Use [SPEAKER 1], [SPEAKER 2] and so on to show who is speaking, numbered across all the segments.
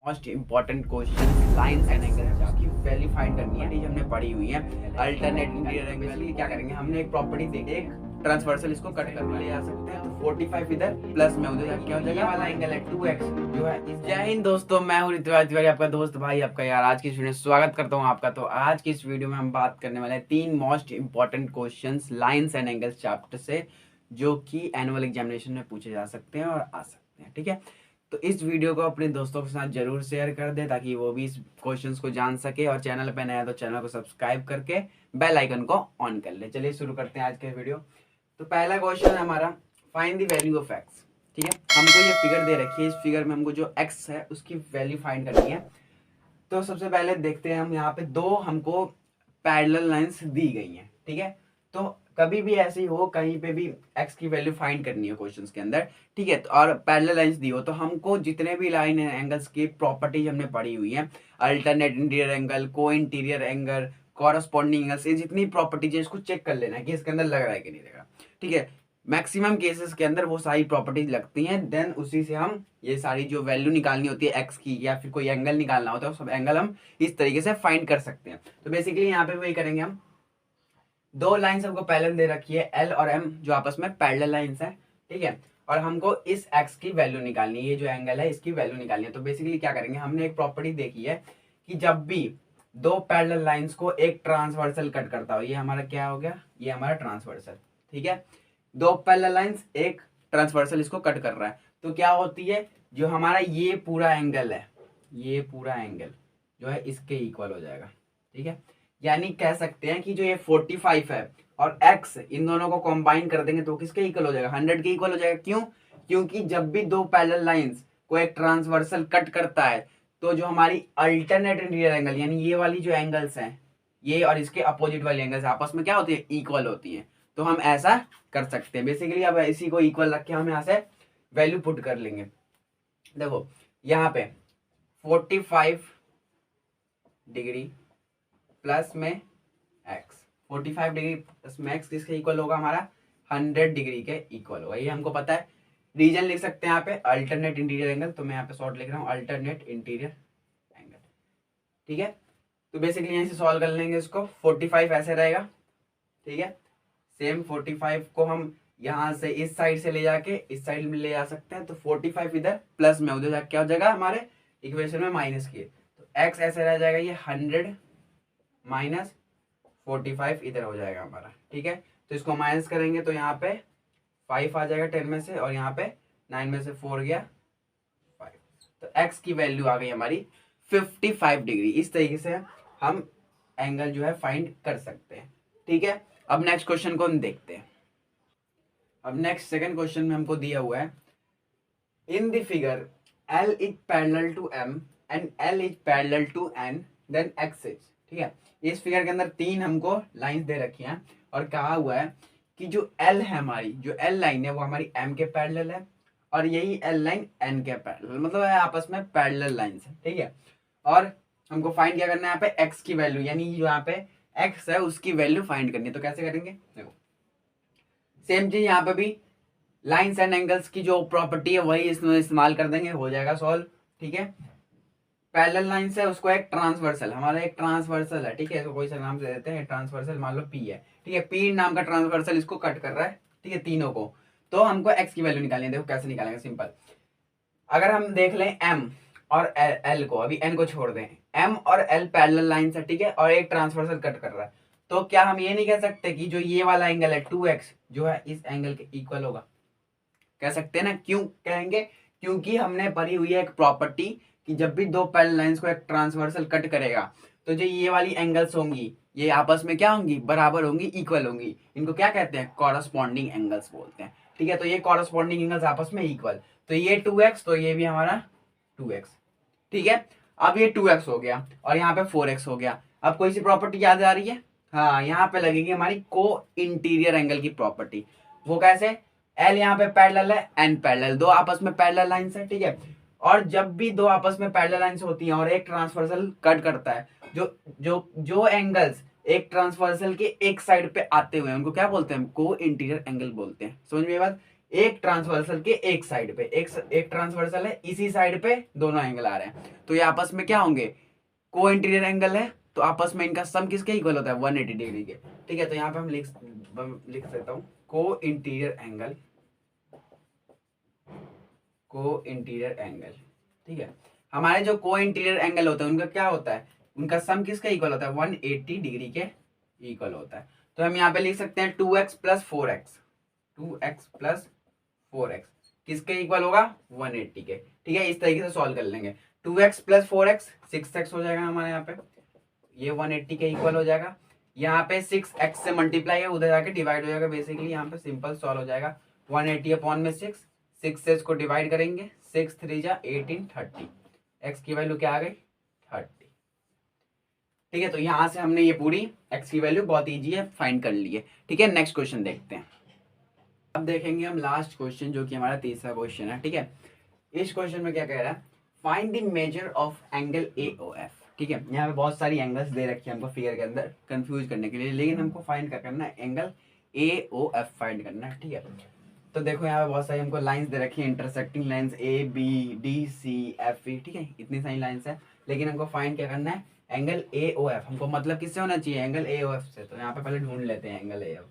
[SPEAKER 1] Most important question lines and angle आपकी value find करनी है। हमने पढ़ी हुई है अल्टरनेट इंटीरियर एंगल। क्या करेंगे, हमने एक प्रॉपर्टी देखी, एक ट्रांसवर्सल इसको कट कर ले जा सकते हैं। तो 45 इधर प्लस में उधर क्या हो जाएगा, वाला एंगल है 2x जो है। जय हिंद दोस्तों, मैं हूं ऋतुराज तिवारी, आपका दोस्त भाई, आपका यार। आज की इस वीडियो में स्वागत करता हूं आपका। तो आज की इस वीडियो में हम बात करने वाले हैं 3 most important questions lines and angles chapter से, जो कि एनुअल एग्जामिनेशन में पूछे जा सकते हैं और आ सकते हैं। ठीक है, तो इस वीडियो को अपने दोस्तों के साथ जरूर शेयर कर दे ताकि वो भी इस क्वेश्चंस को जान सके, और चैनल पे नया तो चैनल को सब्सक्राइब करके बेल आइकन को ऑन कर ले। चलिए शुरू करते हैं आज के वीडियो। तो पहला क्वेश्चन है हमारा, find the value of x. ठीक है, हमको ये फिगर दे रखी है, इस फिगर में हमको जो एक्स है उसकी वैल्यू फाइंड करनी है। तो सबसे पहले देखते हैं हम, यहाँ पे दो हमको पैरेलल लाइंस दी गई हैं। ठीक है, तो कभी भी ऐसे ही हो, कहीं पे भी एक्स की वैल्यू फाइंड करनी है क्वेश्चंस के अंदर। ठीक है, तो और पैरेलल लाइंस दी हो तो हमको जितने भी लाइन एंगल्स की प्रॉपर्टीज हमने पढ़ी हुई है, अल्टरनेट इंटीरियर एंगल, को इंटीरियर एंगल, कॉरस्पॉन्डिंग एंगल्स, ये जितनी प्रॉपर्टीज है इसको चेक कर लेना है कि इसके अंदर लग रहा है कि नहीं लग रहा। ठीक है, मैक्सिमम केसेस के अंदर वो सारी प्रॉपर्टीज लगती हैं, देन उसी से हम ये सारी जो वैल्यू निकालनी होती है एक्स की, या फिर कोई एंगल निकालना होता है, सब एंगल हम इस तरीके से फाइंड कर सकते हैं। तो बेसिकली यहाँ पे वही करेंगे हम। दो लाइंस हमको पैरेलल दे रखी है, एल और एम, जो आपस में पैरेलल लाइंस है। ठीक है, और हमको इस एक्स की वैल्यू निकालनी है, ये जो एंगल है इसकी वैल्यू निकालनी है। तो बेसिकली क्या करेंगे, हमने एक प्रॉपर्टी देखी है कि जब भी दो पैरेलल लाइंस को एक ट्रांसवर्सल कट करता हो, ये हमारा क्या हो गया, ये हमारा ट्रांसवर्सल। ठीक है, दो पैरेलल लाइंस एक ट्रांसवर्सल इसको कट कर रहा है, तो क्या होती है, जो हमारा ये पूरा एंगल है, ये पूरा एंगल जो है इसके इक्वल हो जाएगा। ठीक है, यानी कह सकते हैं कि जो ये 45 है और x, इन दोनों को कंबाइन कर देंगे तो किसके इक्वल हो जाएगा, 100 के इक्वल हो जाएगा। क्यों? क्योंकि जब भी दो पैरेलल लाइंस को एक ट्रांसवर्सल कट करता है, तो जो हमारी अल्टरनेट इंटीरियर एंगल, यानी ये वाली जो एंगल्स हैं, ये और इसके अपोजिट वाली एंगल्स आपस में क्या होती है, इक्वल होती हैं। तो हम ऐसा कर सकते हैं बेसिकली। अब इसी को इक्वल रख के हम यहाँ से वैल्यू पुट कर लेंगे। देखो यहाँ पे 45 डिग्री प्लस में एक्स, 45 डिग्री प्लस में एक्स किसके इक्वल होगा, हमारा 100 डिग्री के इक्वल होगा। ये हमको पता है। रीजन लिख सकते हैं यहाँ पे अल्टरनेट इंटीरियर एंगल, तो मैं यहाँ पे शॉर्ट लिख रहा हूँ अल्टरनेट इंटीरियर एंगल। ठीक है, तो बेसिकली यहीं से सॉल्व कर लेंगे इसको। 45 ऐसे रहेगा। ठीक है, सेम 45 को हम यहाँ से इस साइड से ले जाके इस साइड में ले जा सकते हैं। तो 45 इधर प्लस में उधर जाके क्या हो जाएगा, हमारे इक्वेशन में माइनस किए तो एक्स ऐसे रह जाएगा, ये 100 माइनस 45 इधर हो जाएगा हमारा। ठीक है, तो इसको माइनस करेंगे तो यहाँ पे 5 आ जाएगा 10 में से, और यहाँ पे 9 में से 4 गया 5। तो x की वैल्यू आ गई हमारी 55 डिग्री। इस तरीके से हम एंगल जो है फाइंड कर सकते हैं। ठीक है, अब नेक्स्ट क्वेश्चन को हम देखते हैं। अब नेक्स्ट सेकंड क्वेश्चन में हमको दिया हुआ है, in the figure L is parallel to M and L is parallel to N, then X is. ठीक है, इस फिगर के अंदर 3 हमको लाइंस दे रखी हैं, और कहा हुआ है कि जो L है, हमारी जो L लाइन है वो हमारी M के पैरेलल है, और यही L लाइन N के पैरेलल, मतलब है आपस में पैरेलल लाइंस है। ठीक है, और हमको फाइंड क्या करना है, यहाँ पे X की वैल्यू, यानी जो यहाँ पे X है उसकी वैल्यू फाइंड करनी है। तो कैसे करेंगे, देखो सेम चीज यहाँ पे भी लाइंस एंड एंगल्स की जो प्रॉपर्टी है वही इसमें इस्तेमाल कर देंगे, हो जाएगा सॉल्व। ठीक है, पैरेलल लाइंस है, उसको एक ट्रांसवर्सल, हमारा एक ट्रांसवर्सल है। ठीक है, इसको कोई सा नाम दे देते हैं, ट्रांसवर्सल मान लो पी है। ठीक है, पी नाम का ट्रांसवर्सल इसको कट कर रहा है। ठीक है, तीनों को। तो हमको एक्स की वैल्यू निकालनी है। देखो कैसे निकालेंगे, सिंपल। अगर हम देख लें एम और एल को, अभी एन को छोड़ दें, एम और एल पैरेलल लाइंस है। ठीक है, और एक ट्रांसवर्सल कट कर रहा है, तो क्या हम ये नहीं कह सकते कि जो ये वाला एंगल है 2x जो है इस एंगल के इक्वल होगा? कह सकते हैं ना। क्यों कहेंगे? क्योंकि हमने पढ़ी हुई है एक प्रॉपर्टी कि जब भी दो पैरेलल लाइंस को एक ट्रांसवर्सल कट करेगा, तो जो ये वाली एंगल्स होंगी ये आपस में क्या होंगी, बराबर होंगी, इक्वल होंगी। इनको क्या कहते हैं, कॉरस्पॉन्डिंग एंगल्स बोलते हैं। ठीक है, तो ये कॉरस्पॉन्डिंग एंगल्स आपस में इक्वल, तो ये 2x, तो ये भी हमारा 2x। ठीक है, अब ये 2x हो गया और यहाँ पे 4x हो गया। अब कोई सी प्रॉपर्टी याद आ रही है? हाँ, यहाँ पे लगेगी हमारी को इंटीरियर एंगल की प्रॉपर्टी। वो कैसे? एल यहाँ पे पैरेलल है, एन पैरेलल, दो आपस में पैरेलल लाइंस है। ठीक है, और जब भी दो आपस में पैरेलल लाइंस होती हैं और एक ट्रांसवर्सल कट करता है, जो जो जो एंगल्स एक ट्रांसवर्सल के एक साइड पे आते हुए हैं उनको क्या बोलते हैं, को इंटीरियर एंगल बोलते हैं। समझ में ये बात? एक ट्रांसवर्सल के एक साइड पे, एक ट्रांसवर्सल है, इसी साइड पे दोनों एंगल आ रहे हैं, तो ये आपस में क्या होंगे, को इंटीरियर एंगल है, तो आपस में इनका सम किसके इक्वल होता है, 180 डिग्री के। ठीक है, तो यहाँ पे हम लिख देता हूँ को इंटीरियर एंगल, को इंटीरियर एंगल। ठीक है, हमारे जो को इंटीरियर एंगल होते हैं उनका क्या होता है, उनका सम किसका इक्वल होता है, 180 डिग्री के इक्वल होता है। तो हम यहाँ पे लिख सकते हैं 2x plus 4x, 2x plus 4x किसके इक्वल होगा, 180 के। ठीक है, इस तरीके से सॉल्व कर लेंगे। 2x प्लस 4x 6x हो जाएगा हमारे यहाँ पे, ये 180 के इक्वल हो जाएगा। यहाँ पे 6x से मल्टीप्लाई है, उधर जाके डिवाइड हो जाएगा, बेसिकली यहाँ पे सिंपल सॉल्व हो जाएगा। 180 अपॉन में 6 से इसको डिवाइड करेंगे, 6 3 जा 18 30, x की वैल्यू क्या आ गई 30। ठीक है, तो यहाँ से हमने ये पूरी x की वैल्यू बहुत ईजी है फाइंड कर ली है। ठीक है, नेक्स्ट क्वेश्चन देखते हैं। अब देखेंगे हम लास्ट क्वेश्चन जो कि हमारा तीसरा क्वेश्चन है। ठीक है, इस क्वेश्चन में क्या कह रहा है, find the measure of angle AOF। ठीक है, यहाँ पे बहुत सारी एंगल्स दे रखी है हमको फिगर के अंदर कंफ्यूज करने के लिए, लेकिन हमको फाइंड क्या करना है, एंगल AOF फाइंड करना है। ठीक है, तो देखो यहाँ पे बहुत सारी हमको लाइंस दे रखी है, इंटरसेक्टिंग लाइंस ABDCFE। ठीक है, इतनी सारी लाइंस है, लेकिन हमको फाइंड क्या करना है, एंगल AOF। हमको मतलब किससे होना चाहिए, एंगल AOF से। तो यहाँ पे पहले ढूंढ लेते हैं एंगल AOF।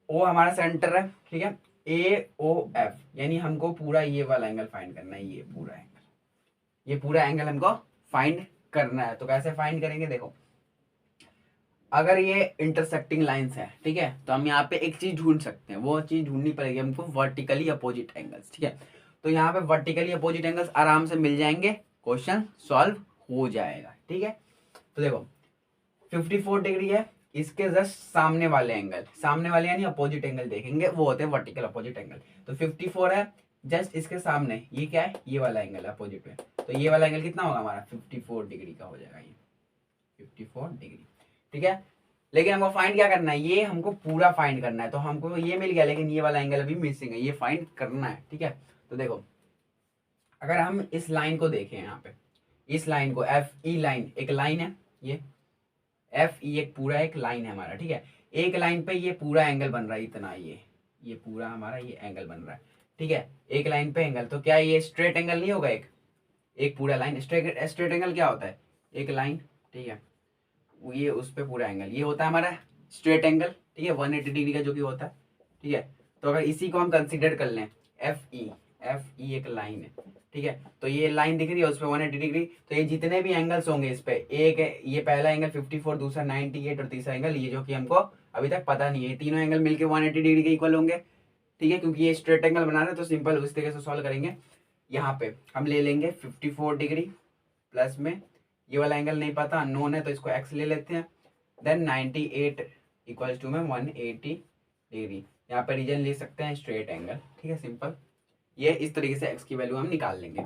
[SPEAKER 1] O हमारा सेंटर है, ठीक है, AOF यानी हमको पूरा ये वाला एंगल फाइंड करना है, ये पूरा एंगल, ये पूरा एंगल हमको फाइंड करना है। तो कैसे फाइंड करेंगे, देखो अगर ये इंटरसेक्टिंग लाइंस है, ठीक है, तो हम यहाँ पे एक चीज ढूंढ सकते हैं, वो चीज ढूंढनी पड़ेगी हमको, वर्टिकली अपोजिट एंगल्स। ठीक है, तो यहाँ पे वर्टिकली अपोजिट एंगल्स आराम से मिल जाएंगे, क्वेश्चन सॉल्व हो जाएगा। ठीक है, तो देखो 54 डिग्री है, इसके जस्ट सामने वाले एंगल, सामने वाले यानी अपोजिट एंगल देखेंगे, वो होते हैं वर्टिकल अपोजिट एंगल। तो 54 है, जस्ट इसके सामने ये क्या है, ये वाला एंगल है अपोजिट में, तो ये वाला एंगल कितना होगा हमारा, 54 डिग्री का हो जाएगा, ये 54 डिग्री। ठीक है, लेकिन हमको फाइंड क्या करना है, ये हमको पूरा फाइंड करना है। तो हमको ये मिल गया, लेकिन ये वाला एंगल अभी मिसिंग है, ये फाइंड करना है। ठीक है, तो देखो अगर हम इस लाइन को देखें, यहाँ पे इस लाइन को FE लाइन, एक लाइन है, ये FE एक पूरा एक लाइन है हमारा। ठीक है, एक लाइन पे ये पूरा एंगल बन रहा है, इतना ये पूरा हमारा ये एंगल बन रहा है। ठीक है, एक लाइन पे एंगल, तो क्या ये स्ट्रेट एंगल नहीं होगा, एक पूरा लाइन, स्ट्रेट एंगल क्या होता है, एक लाइन। ठीक है, ये उस पे पूरा एंगल, ये होता है हमारा स्ट्रेट एंगल। ठीक है, 180 डिग्री का जो कि होता है। ठीक है, तो अगर इसी को हम कंसीडर कर लें, FE एक लाइन है। ठीक है, तो ये लाइन दिख रही है, उस पर 180 डिग्री, तो ये जितने भी एंगल्स होंगे इस पे, एक ये पहला एंगल 54, दूसरा 98 और तीसरा एंगल ये जो कि हमको अभी तक पता नहीं है, तीनों एंगल मिलके 180 डिग्री के इक्वल होंगे। ठीक है, क्योंकि ये स्ट्रेट एंगल बना रहे हैं, तो सिंपल उस तरीके से सॉल्व करेंगे। यहाँ पे हम ले लेंगे 54 डिग्री प्लस में ये वाला एंगल नहीं पता, नोन है, तो इसको x ले लेते हैं, देन 98 इक्वल्स टू में 180 डिग्री, यहाँ पे रीजन ले सकते हैं स्ट्रेट एंगल। ठीक है, सिंपल ये इस तरीके से x की वैल्यू हम निकाल लेंगे।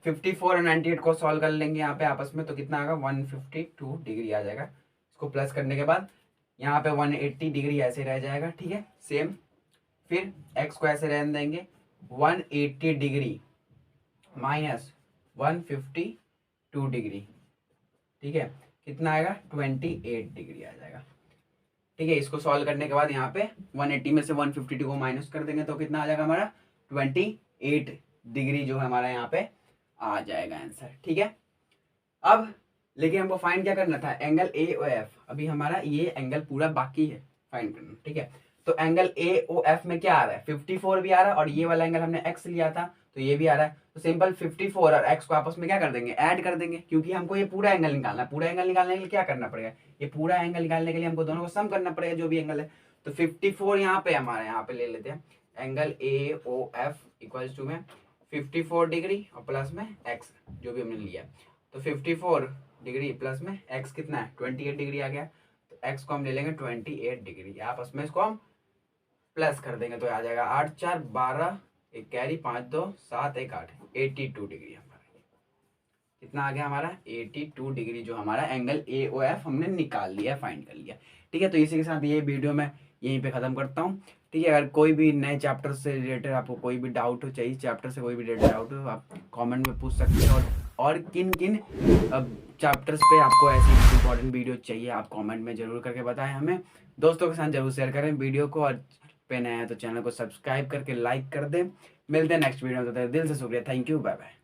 [SPEAKER 1] 54 और 98 को सॉल्व कर लेंगे यहाँ पे आपस में, तो कितना आएगा 152 डिग्री आ जाएगा। इसको प्लस करने के बाद यहाँ पे 180 डिग्री ऐसे रह जाएगा। ठीक है, सेम, फिर x को ऐसे रहने देंगे, 180 डिग्री माइनस 152 डिग्री। ठीक है, कितना आएगा 28 डिग्री आ जाएगा। ठीक है, इसको सॉल्व करने के बाद यहाँ पे 180 में से 152 को माइनस कर देंगे, तो कितना आ जाएगा हमारा 28 डिग्री जो है हमारा यहाँ पे आ जाएगा आंसर। ठीक है, अब लेकिन हमको फाइंड क्या करना था, एंगल AOF। अभी हमारा ये एंगल पूरा बाकी है फाइंड करना। ठीक है, तो एंगल AOF में क्या आ रहा है, 54 भी आ रहा है, और ये वाला एंगल हमने x लिया था तो ये भी आ रहा है। तो सिंपल 54 और x को आपस में क्या कर देंगे, ऐड कर देंगे, क्योंकि हमको ये पूरा एंगल निकालना है। पूरा एंगल निकालने के लिए क्या करना पड़ेगा, ये पूरा एंगल निकालने के लिए हमको दोनों को सम करना पड़ेगा, जो भी एंगल है। तो 54 यहाँ पे हमारे यहाँ पे ले लेते हैं, एंगल AOF इक्वल्स टू में 54 डिग्री और प्लस में x जो भी हमने लिया, तो 54 डिग्री प्लस में x कितना है 28 डिग्री आ गया। तो x को हम ले लेंगे 28 डिग्री, आपस में इसको हम प्लस कर देंगे, तो आ जाएगा 8 4 12, एक कैरी 5 2 7 1 8, 82 डिग्री हमारा। कितना आ गया हमारा 82 डिग्री, जो हमारा एंगल AOF हमने निकाल लिया, फाइंड कर लिया। ठीक है, तो इसी के साथ ये वीडियो मैं यहीं पे ख़त्म करता हूँ। ठीक है, अगर कोई भी नए चैप्टर से रिलेटेड आपको कोई भी डाउट हो, चाहिए चैप्टर से कोई भी रिलेटेड डाउट हो, आप कमेंट में पूछ सकते हैं। और किन किन चैप्टर्स पे आपको ऐसी इंपॉर्टेंट वीडियो चाहिए, आप कमेंट में ज़रूर करके बताएं हमें। दोस्तों के साथ जरूर शेयर करें वीडियो को, और पे नए हैं तो चैनल को सब्सक्राइब करके लाइक कर दें। मिलते हैं नेक्स्ट वीडियो में, तो दिल से शुक्रिया, थैंक यू, बाय बाय।